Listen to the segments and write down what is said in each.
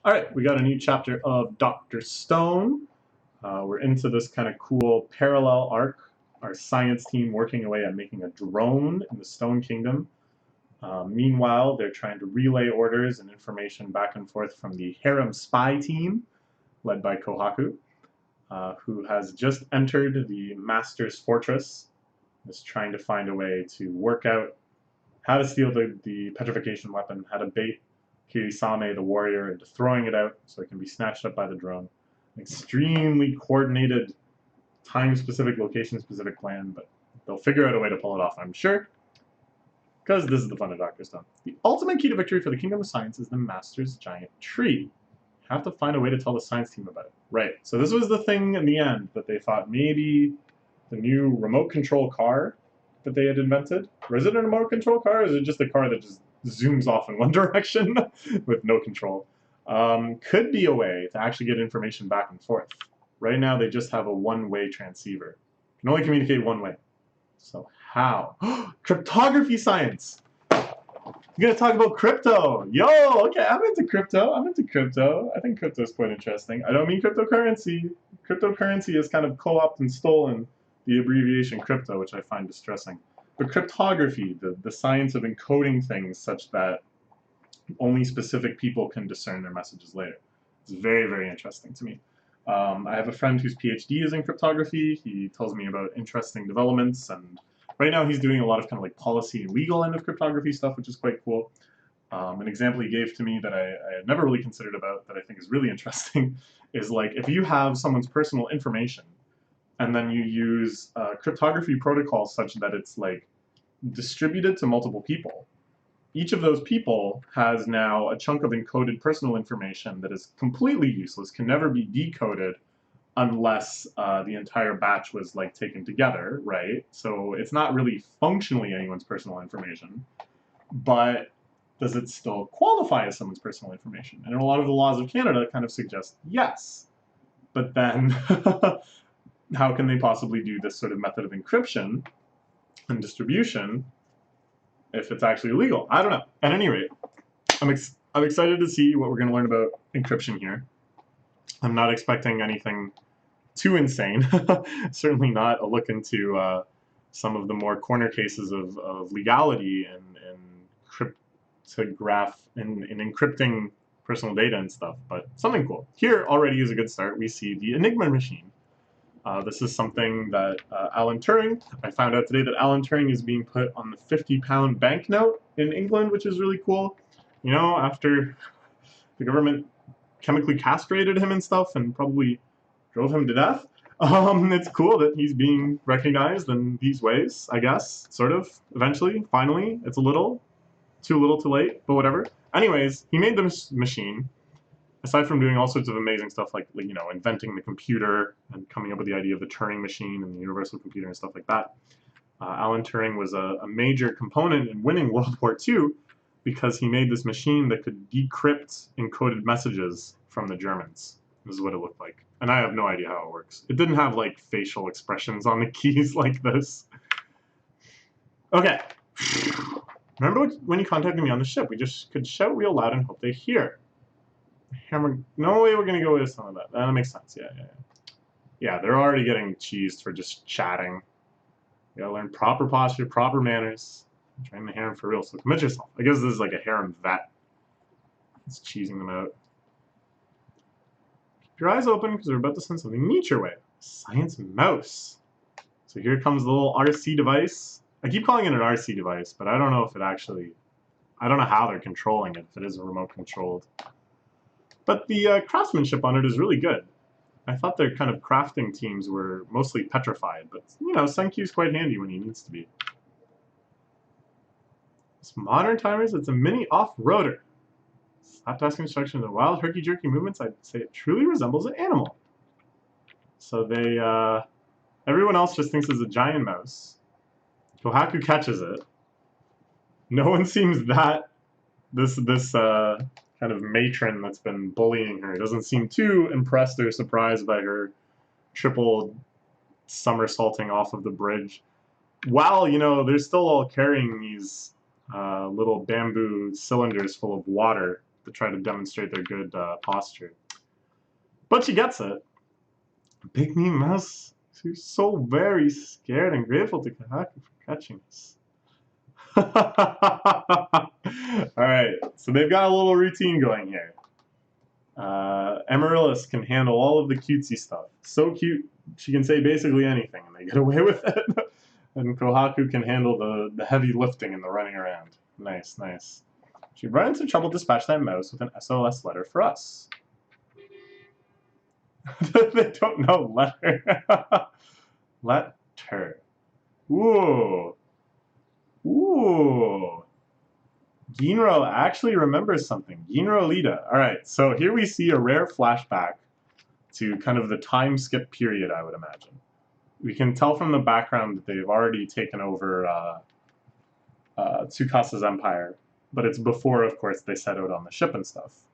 All right, we got a new chapter of Dr. Stone. We're into this kind of cool parallel arc. Our science team working away at making a drone in the Stone Kingdom. Meanwhile, they're trying to relay orders and information back and forth from the Harem spy team, led by Kohaku, who has just entered the Master's Fortress, is trying to find a way to work out how to steal the petrification weapon, how to bait Kirisame, the warrior, into throwing it out so it can be snatched up by the drone. An extremely coordinated, time-specific, location-specific plan, but they'll figure out a way to pull it off, I'm sure, because this is the fun of Dr. Stone. The ultimate key to victory for the Kingdom of Science is the Master's Giant Tree. You have to find a way to tell the science team about it. Right, so this was the thing in the end that they thought maybe the new remote control car that they had invented. Or is it a remote control car, or is it just a car that just zooms off in one direction with no control? Could be a way to actually get information back and forth. Right now, they just have a one-way transceiver. Can only communicate one way. So how? Cryptography science! We're gonna talk about crypto! Yo, okay, I'm into crypto. I think crypto is quite interesting. I don't mean cryptocurrency. Cryptocurrency is kind of co-opted and stolen the abbreviation crypto, which I find distressing. But cryptography, the science of encoding things such that only specific people can discern their messages later. It's very, very interesting to me. I have a friend whose PhD is in cryptography. He tells me about interesting developments, and right now he's doing a lot of kind of like policy and legal end of cryptography stuff, which is quite cool. An example he gave to me that I had never really considered about that I think is really interesting is like if you have someone's personal information and then you use cryptography protocols such that it's like distributed to multiple people. Each of those people has now a chunk of encoded personal information that is completely useless, can never be decoded unless the entire batch was like taken together, right? So it's not really functionally anyone's personal information, but does it still qualify as someone's personal information? And a lot of the laws of Canada kind of suggest yes. But then how can they possibly do this sort of method of encryption and distribution if it's actually illegal? I don't know. At any rate, I'm excited to see what we're going to learn about encryption here. I'm not expecting anything too insane. Certainly not a look into some of the more corner cases of legality and cryptograph and encrypting personal data and stuff, but something cool. Here already is a good start. We see the Enigma machine. This is something that Alan Turing, I found out today that Alan Turing is being put on the 50-pound banknote in England, which is really cool. You know, after the government chemically castrated him and stuff and probably drove him to death. It's cool that he's being recognized in these ways, I guess, sort of, eventually, finally. It's a little, too little too late, but whatever. Anyways, he made this machine, aside from doing all sorts of amazing stuff like you know, inventing the computer and coming up with the idea of the Turing machine and the universal computer and stuff like that. Alan Turing was a major component in winning World War II because he made this machine that could decrypt encoded messages from the Germans. This is what it looked like. And I have no idea how it works. It didn't have like facial expressions on the keys like this. Okay. Remember when you contacted me on the ship? We just could shout real loud and hope they hear. Hammer. No way we're gonna go with some of that. That makes sense. Yeah. Yeah, they're already getting cheesed for just chatting. You gotta learn proper posture, proper manners. Train the harem for real, so commit yourself. I guess this is like a harem vet. It's cheesing them out. Keep your eyes open because we're about to send something neat your way. Science mouse. So here comes the little RC device. I keep calling it an RC device, but I don't know if it actually... I don't know how they're controlling it, if it is remote controlled. But the craftsmanship on it is really good. I thought their kind of crafting teams were mostly petrified, but, you know, Senkyu's quite handy when he needs to be. It's modern timers, it's a mini off-roader. Slap-task instructions and wild herky-jerky movements, I'd say it truly resembles an animal. So they, everyone else just thinks it's a giant mouse. Kohaku catches it. No one seems that, this kind of matron that's been bullying her doesn't seem too impressed or surprised by her triple somersaulting off of the bridge. While, you know, they're still all carrying these little bamboo cylinders full of water to try to demonstrate their good posture. But she gets it. Big Meat Mouse, she's so very scared and grateful to Kohaku for catching us. Alright, so they've got a little routine going here. Amaryllis can handle all of the cutesy stuff. So cute, she can say basically anything and they get away with it. And Kohaku can handle the heavy lifting and the running around. Nice, nice. She'd run into trouble to dispatch that mouse with an SOS letter for us. They don't know letter. Letter. Ooh. Ooh. Ginro actually remembers something. Ginro Lida. Alright, so here we see a rare flashback to kind of the time skip period, I would imagine. We can tell from the background that they've already taken over Tsukasa's empire, but it's before, of course, they set out on the ship and stuff.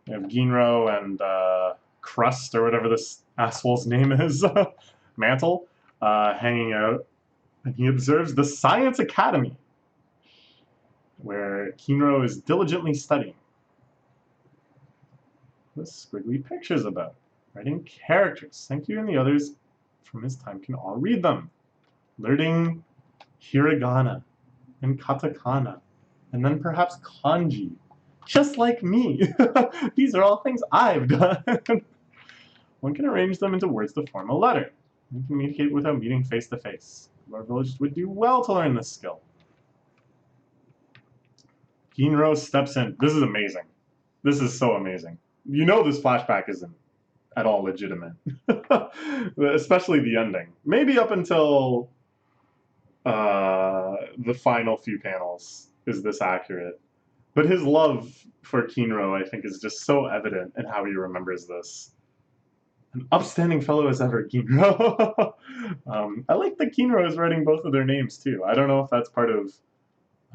We have Ginro and Crust, or whatever this asshole's name is, Mantle, hanging out, and he observes the Science Academy, where Ginro is diligently studying. What squiggly pictures about? Writing characters. Thank you and the others from his time can all read them. Learning hiragana and katakana, and then perhaps kanji. Just like me. These are all things I've done. One can arrange them into words to form a letter. We can communicate without meeting face to face. Our village would do well to learn this skill. Ginro steps in. This is amazing. This is so amazing. You know this flashback isn't at all legitimate. Especially the ending. Maybe up until the final few panels is this accurate. But his love for Ginro, I think, is just so evident in how he remembers this. An upstanding fellow as ever, Ginro. I like that Ginro is writing both of their names, too. I don't know if that's part of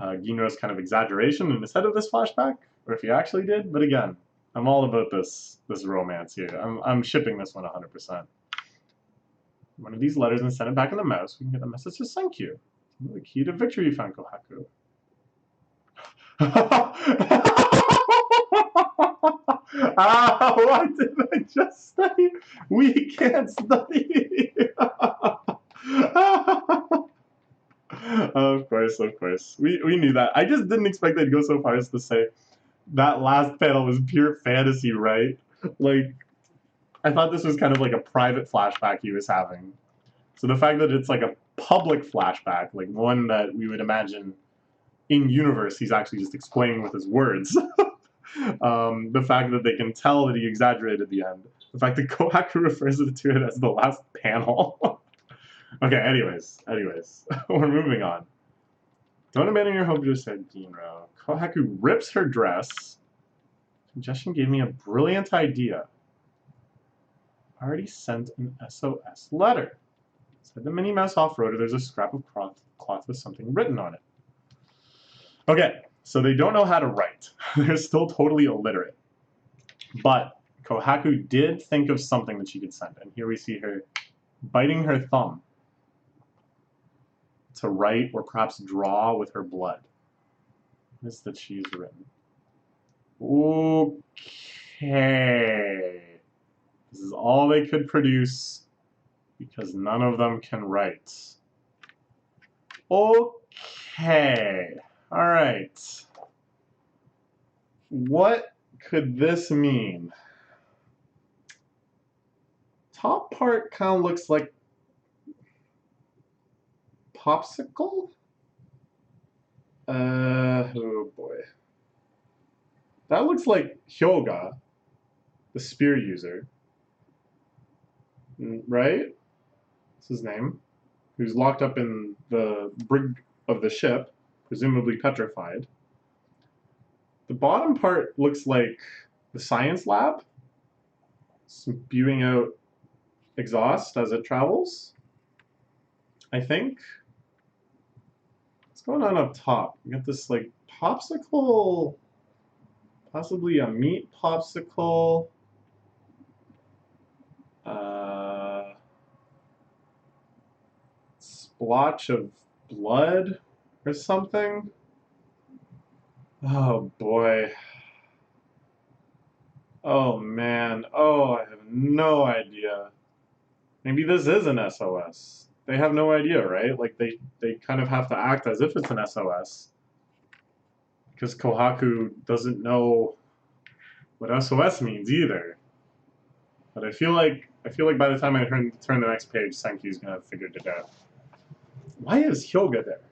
Ginro's kind of exaggeration in his head of this flashback, or if he actually did, but again, I'm all about this romance here. I'm shipping this one 100%. One of these letters and send it back in the mouse, we can get a message to thank you. The key to victory you found, Kohaku. What did I just say? We can't study. Of course, of course. We knew that. I just didn't expect they'd go so far as to say that last panel was pure fantasy, right? Like, I thought this was kind of like a private flashback he was having. So the fact that it's like a public flashback, like one that we would imagine in universe, he's actually just explaining with his words. The fact that they can tell that he exaggerated at the end. The fact that Kohaku refers to it as the last panel. Okay, anyways. We're moving on. Don't abandon your hope, just said Ginro. Kohaku rips her dress. Suggestion gave me a brilliant idea. Already sent an SOS letter. Said the Minnie Mouse off-roader, there's a scrap of cloth with something written on it. Okay, so they don't know how to write. They're still totally illiterate. But Kohaku did think of something that she could send, and here we see her biting her thumb to write or perhaps draw with her blood. What is that she's written? Okay. This is all they could produce because none of them can write. Okay. All right. What could this mean? Top part kind of looks like popsicle? Oh boy. That looks like Hyoga, the spear user. Right? That's his name. Who's locked up in the brig of the ship, presumably petrified. The bottom part looks like the science lab, spewing out exhaust as it travels, I think. What's going on up top? We got this, like, popsicle, possibly a meat popsicle. Splotch of blood or something. Oh boy. Oh man, oh, I have no idea. Maybe this is an SOS. They have no idea, right? Like they kind of have to act as if it's an SOS. Because Kohaku doesn't know what SOS means either. But I feel like by the time I turn the next page, Senkyu's gonna have figured it out. Why is Hyoga there?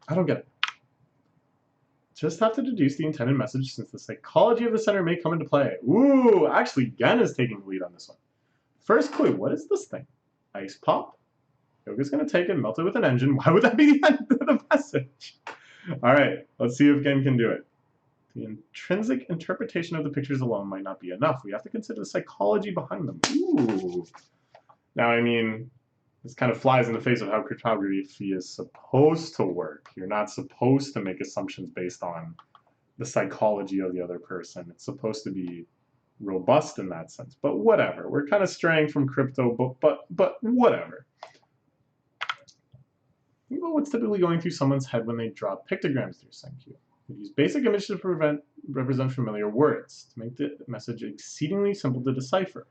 I don't get it. Just have to deduce the intended message since the psychology of the center may come into play. Ooh, actually, Gen is taking the lead on this one. First clue, what is this thing? Ice pop? Hyoga's gonna take it, melt it with an engine. Why would that be the end of the message? Alright, let's see if Gen can do it. The intrinsic interpretation of the pictures alone might not be enough. We have to consider the psychology behind them. Ooh. Now, I mean, this kind of flies in the face of how cryptography is supposed to work. You're not supposed to make assumptions based on the psychology of the other person. It's supposed to be robust in that sense. But whatever. We're kind of straying from crypto, but whatever. Think about what's typically going through someone's head when they draw pictograms through Senku. We use basic images to represent familiar words to make the message exceedingly simple to decipher.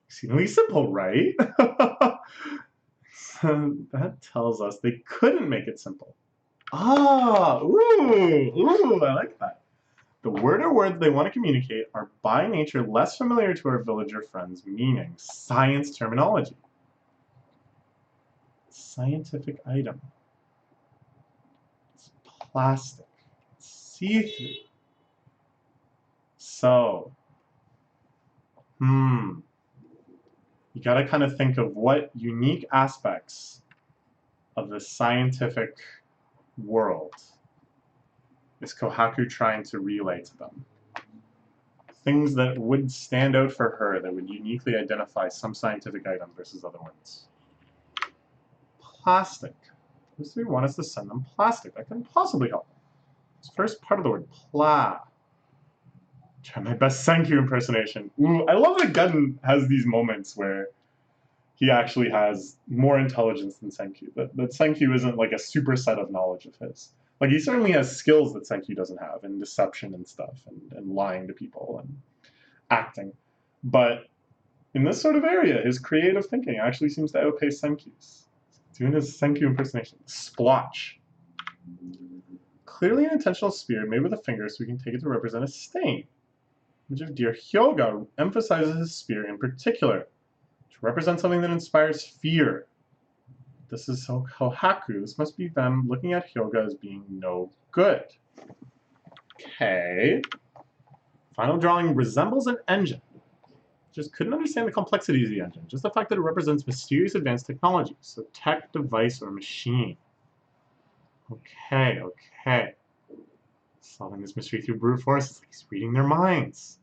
Exceedingly simple, right? So that tells us they couldn't make it simple. Ah, ooh, I like that. The word or words they want to communicate are by nature less familiar to our villager friends, meaning science terminology. Scientific item. It's plastic. It's see-through. So, you gotta kind of think of what unique aspects of the scientific world is Kohaku trying to relay to them. Things that would stand out for her, that would uniquely identify some scientific item versus other ones. Plastic. Those three want us to send them plastic. That couldn't possibly help them. This first part of the word, pla. Try my best Senku impersonation. Ooh, I love that Gun has these moments where he actually has more intelligence than Senku. That Senku isn't like a superset of knowledge of his. Like, he certainly has skills that Senku doesn't have, in deception and stuff, and lying to people, and acting. But in this sort of area, his creative thinking actually seems to outpace Senku's. Doing his Senku impersonation. Splotch. Clearly an intentional spear made with a finger so we can take it to represent a stain. Image of dear Hyoga emphasizes his spear in particular to represent something that inspires fear. This is so Kohaku. This must be them looking at Hyoga as being no good. Okay. Final drawing resembles an engine. Just couldn't understand the complexities of the engine. Just the fact that it represents mysterious advanced technology. So tech, device, or machine. Okay. Solving this mystery through brute force is like he's reading their minds.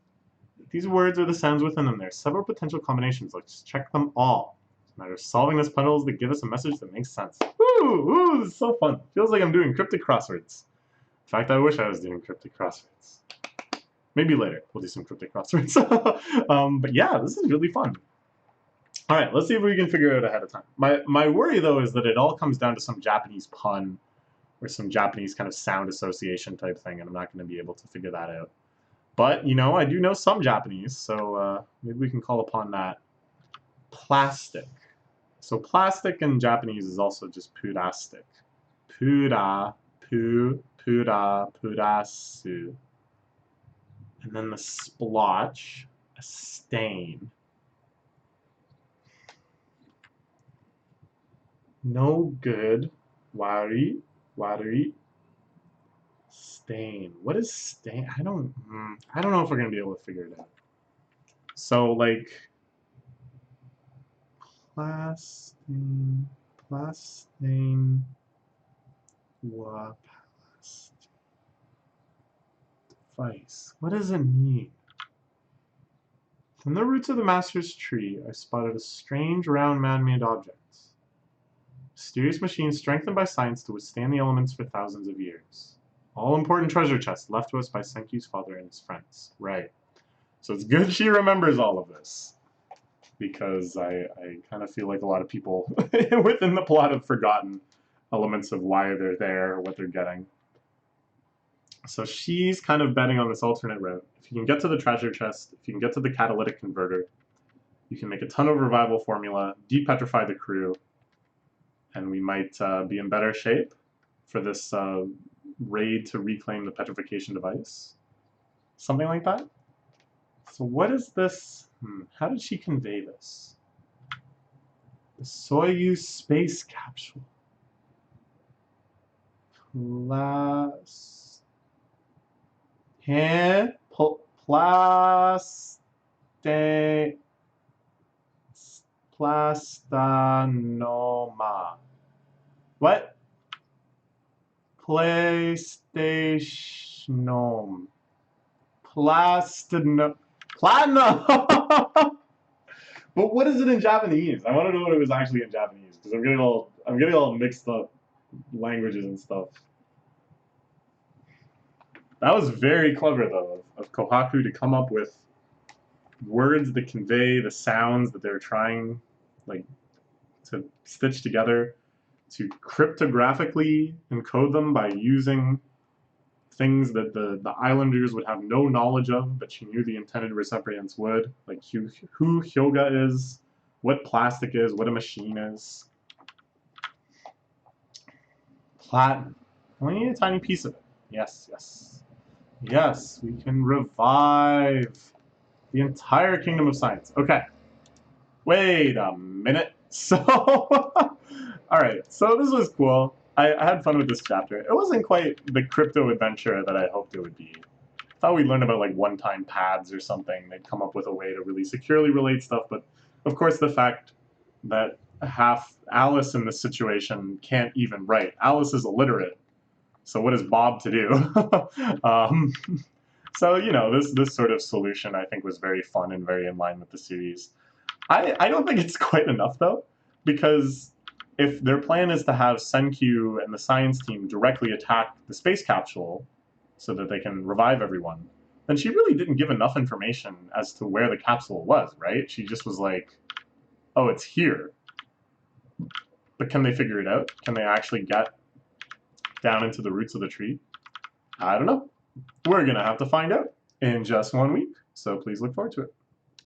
These words are the sounds within them. There are several potential combinations. Let's check them all. It's a matter of solving this puzzle that give us a message that makes sense. Woo! This is so fun. Feels like I'm doing cryptic crosswords. In fact, I wish I was doing cryptic crosswords. Maybe later we'll do some cryptic crosswords. But yeah, this is really fun. All right, let's see if we can figure it out ahead of time. My worry, though, is that it all comes down to some Japanese pun or some Japanese kind of sound association type thing, and I'm not going to be able to figure that out. But, you know, I do know some Japanese, so maybe we can call upon that. Plastic. So plastic in Japanese is also just purastic. Pura, purasu. And then the splotch, a stain. No good. Wari. Stain. What is stain? I don't know if we're gonna be able to figure it out. So like plastain. Device. What does it mean? From the roots of the master's tree, I spotted a strange round man-made object. Mysterious machine strengthened by science to withstand the elements for thousands of years. All-important treasure chest left to us by Senkyu's father and his friends. Right. So it's good she remembers all of this. Because I kind of feel like a lot of people within the plot have forgotten elements of why they're there, or what they're getting. So she's kind of betting on this alternate route. If you can get to the treasure chest, if you can get to the catalytic converter, you can make a ton of revival formula, depetrify the crew, and we might be in better shape for this raid to reclaim the petrification device. Something like that. So what is this? How did she convey this? The Soyuz space capsule. Plastanoma. What? PlayStation. Platinum. But what is it in Japanese? I want to know what it was actually in Japanese because I'm getting all mixed up languages and stuff. That was very clever though of Kohaku to come up with words that convey the sounds that they're trying like to stitch together, to cryptographically encode them by using things that the Islanders would have no knowledge of, but she knew the intended recipients would, like who Hyoga is, what plastic is, what a machine is. Platinum. We need a tiny piece of it. Yes, yes. Yes, we can revive the entire kingdom of science. Okay. Wait a minute. So, alright, so this was cool. I had fun with this chapter. It wasn't quite the crypto adventure that I hoped it would be. I thought we'd learn about like one-time pads or something. They'd come up with a way to really securely relate stuff, but of course the fact that half Alice in this situation can't even write. Alice is illiterate, so what is Bob to do? So, you know, this sort of solution I think was very fun and very in line with the series. I don't think it's quite enough, though, because if their plan is to have Senkyu and the science team directly attack the space capsule so that they can revive everyone, then she really didn't give enough information as to where the capsule was, right? She just was like, oh, it's here. But can they figure it out? Can they actually get down into the roots of the tree? I don't know. We're going to have to find out in just 1 week, so please look forward to it.